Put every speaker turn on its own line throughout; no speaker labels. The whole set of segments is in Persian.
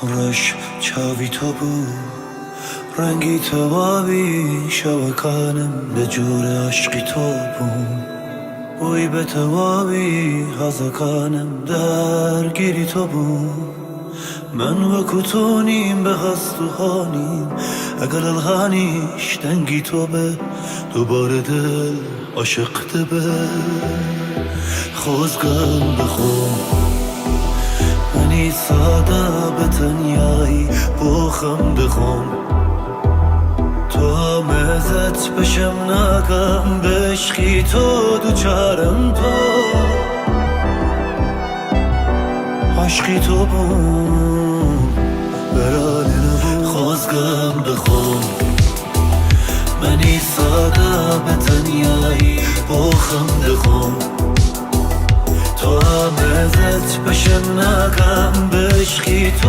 رش چاوی تو بود رنگی تو بابی شوکانم به جور عشقی تو بود بوی به تو بابی هزکانم درگیری تو بود من و کتونیم به هستوهانیم اگر الهانیش دنگی تو به دوباره دل عاشقته به خوزگم بخون منی ساده به تنیایی بخم بخون تو مزت بشم نکم بشخی تو دوچارم تو عشقی تو بون برای نبون خوزگم بخون منی ساده به تنیایی بخم بخون تو مزت بشم نکم بشخی تو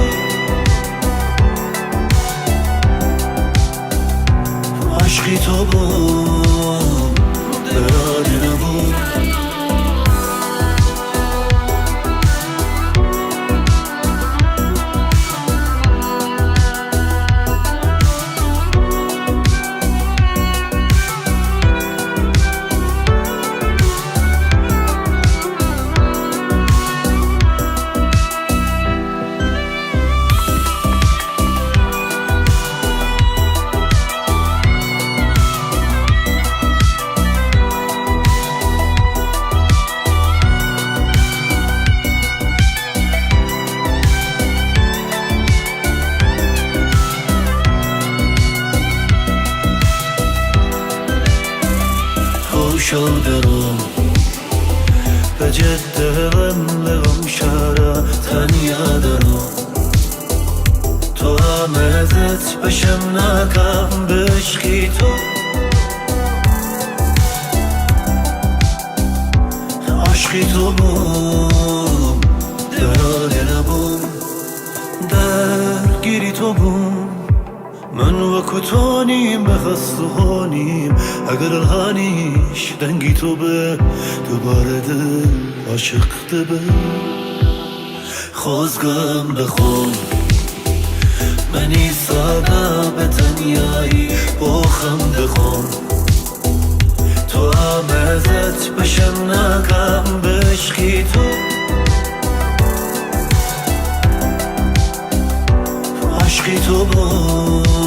عشقی تو بون برای نبون شدرم به جدم لغم شارا تنیا درم تو همزت بشم نکم بشخی تو عشقی تو بوم درال نبوم درگیری تو بوم من و کتونیم به خستوهانیم اگر الهانیش دنگی تو به دوباره دل عاشقته به خوزگم بخون منی ساده به تنیایی بخم بخون تو همزت بشم نکم بشخی تو عشقی تو بود